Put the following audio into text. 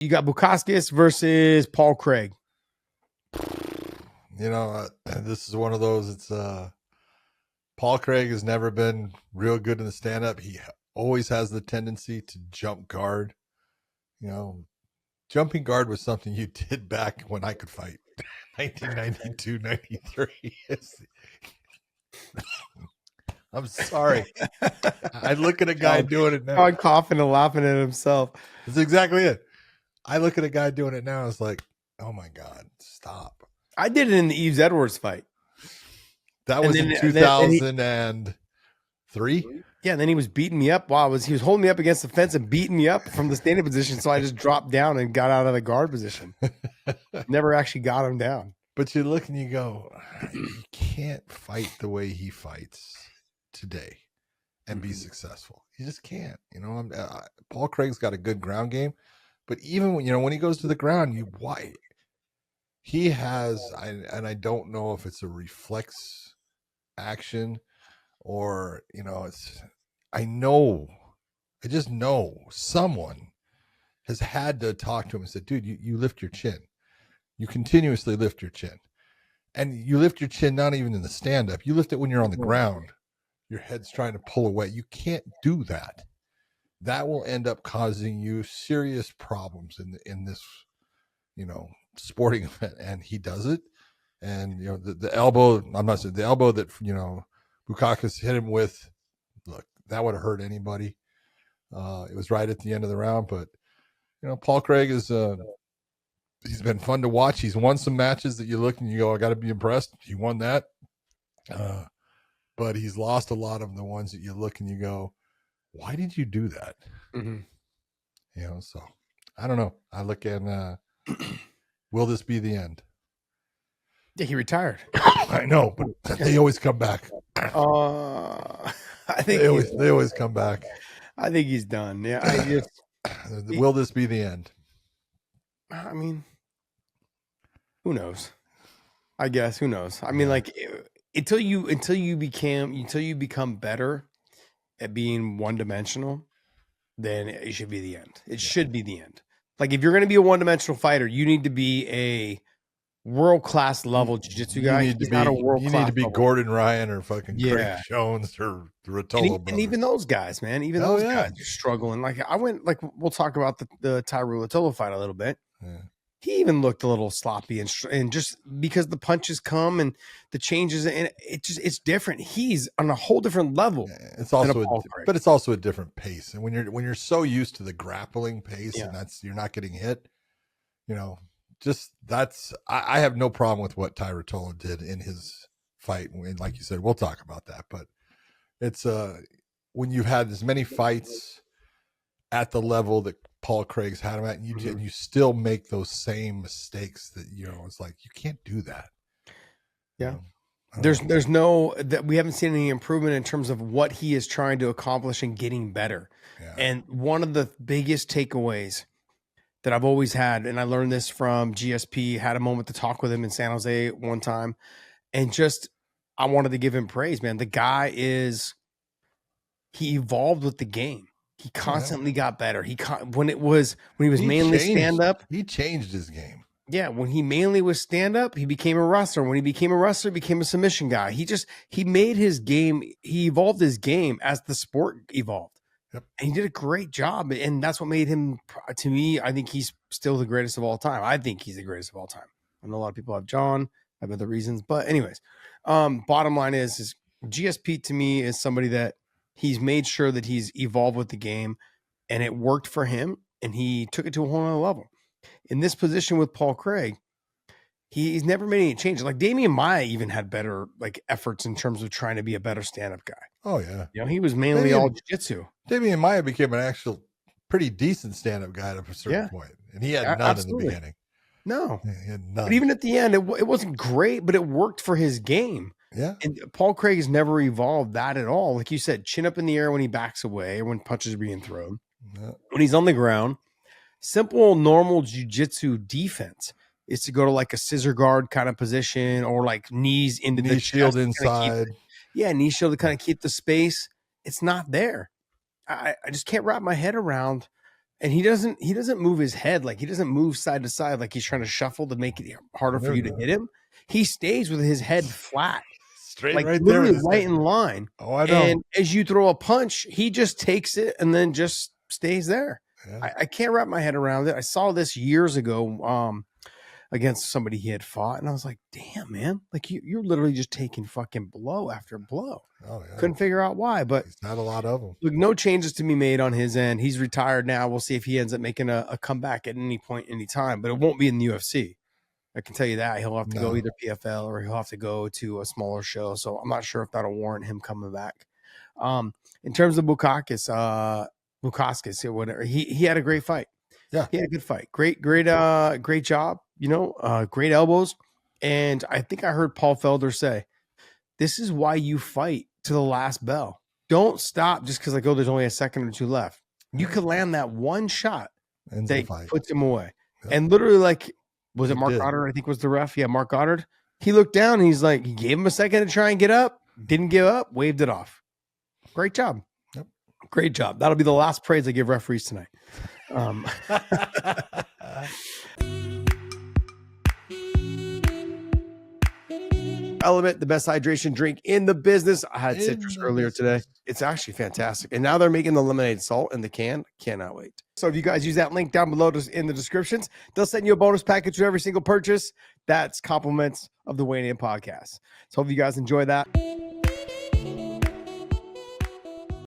You got Bukauskas versus Paul Craig. This is one of those. It's Paul Craig has never been real good in the stand-up. He always has the tendency to jump guard. Jumping guard was something you did back when I could fight. 1992, 93. I'm sorry. I look at a guy doing it now. Coughing and laughing at himself. That's exactly it. I look at a guy doing it now. It's like, oh my God, stop. I did it in the Yves Edwards fight. That was in 2003. Yeah, and then he was beating me up he was holding me up against the fence and beating me up from the standing position. So I just dropped down and got out of the guard position. Never actually got him down. But you look and you go, you can't fight the way he fights today and be successful. You just can't. Paul Craig's got a good ground game, but even when he goes to the ground, he has, and I don't know if it's a reflex action or I just know someone has had to talk to him and said, dude, you lift your chin. You continuously lift your chin, and you lift your chin not even in the stand-up. You lift it when you're on the ground. Your head's trying to pull away. You can't do that. That will end up causing you serious problems in this, sporting event. And he does it. And the elbow. I'm not saying the elbow that Bukauskas hit him with. Look, that would have hurt anybody. It was right at the end of the round, but Paul Craig is. He's been fun to watch. He's won some matches that you look and you go, I got to be impressed. He won that. But he's lost a lot of the ones that you look and you go, why did you do that? Mm-hmm. So I don't know. I look and will this be the end? Yeah, he retired. I know, but they always come back. I think they always come back. I think he's done. Yeah. Will this be the end? I mean, who knows? I guess who knows? I mean, like until you become better at being one-dimensional, then it should be the end. It should be the end. Like if you're going to be a one-dimensional fighter, you need to be a world-class level jiu-jitsu guy. You need to be Gordon Ryan or fucking Craig Jones or Ruotolo. And even those guys, man, those guys are struggling. Like we'll talk about the Tyrell Ruotolo fight a little bit. Yeah. He even looked a little sloppy and just because the punches come and the changes and it's different. He's on a whole different level. Yeah, it's also a different pace. And when you're so used to the grappling pace and you're not getting hit, I have no problem with what Ty Ruotolo did in his fight. And like you said, we'll talk about that, but it's when you've had as many fights at the level that Paul Craig's had him at, and you still make those same mistakes that it's like you can't do that. Yeah, there's no that we haven't seen any improvement in terms of what he is trying to accomplish and getting better. Yeah. And one of the biggest takeaways that I've always had, and I learned this from GSP, had a moment to talk with him in San Jose one time, and I wanted to give him praise, man. The guy he evolved with the game. He constantly got better. When he was mainly stand up, he changed his game. Yeah, when he mainly was stand up, he became a wrestler. When he became a wrestler, he became a submission guy. He made his game. He evolved his game as the sport evolved. Yep. And he did a great job, and that's what made him. To me, I think he's still the greatest of all time. I think he's the greatest of all time. I know a lot of people have John, have other reasons, but anyways, bottom line is GSP to me is somebody that. He's made sure that he's evolved with the game and it worked for him and he took it to a whole nother level. In this position with Paul Craig, he's never made any changes. Like Damian Maia even had better efforts in terms of trying to be a better stand-up guy. Oh yeah. He was mainly all jiu-jitsu. Damian Maia became an actual pretty decent stand-up guy at a certain point. And he had none in the beginning. No. He had none. But even at the end, it wasn't great, but it worked for his game. Yeah. And Paul Craig has never evolved that at all. Like you said, chin up in the air when he backs away or when punches are being thrown. Yeah. When he's on the ground, simple, normal jiu-jitsu defense is to go to like a scissor guard kind of position or like knees into the shield inside. Knee shield to kind of keep the space. It's not there. I just can't wrap my head around And he doesn't move his head, like he doesn't move side to side like he's trying to shuffle to make it harder for you to hit him. He stays with his head flat, straight like right literally there, right in line. Oh, I know. And as you throw a punch, he just takes it and then just stays there. Yeah. I can't wrap my head around it. I saw this years ago against somebody he had fought, and I was like, damn, man, like you're literally just taking fucking blow after blow. Oh, yeah. Couldn't figure out why, but he's not a lot of them. Look, no changes to be made on his end. He's retired now. We'll see if he ends up making a comeback at any point, any time, but it won't be in the UFC. I can tell you that. He'll have to go either PFL or he'll have to go to a smaller show. So I'm not sure if that'll warrant him coming back. In terms of Bukauskas, or whatever, he had a great fight. Yeah. He had a good fight. Great job. Great elbows. And I think I heard Paul Felder say, this is why you fight to the last bell. Don't stop just because there's only a second or two left. You could land that one shot that puts him away. Yep. And literally, like, was it Mark Goddard? I think was the ref. Yeah, Mark Goddard. He looked down and he's like, he gave him a second to try and get up. Didn't give up. Waved it off. Great job. Yep. Great job. That'll be the last praise I give referees tonight. Element, the best hydration drink in the business. I had citrus earlier today. It's actually fantastic. And now they're making the lemonade salt in the can. Cannot wait. So if you guys use that link down below in the descriptions, they'll send you a bonus package for every single purchase. That's compliments of the Wayne In podcast. So hope you guys enjoy that.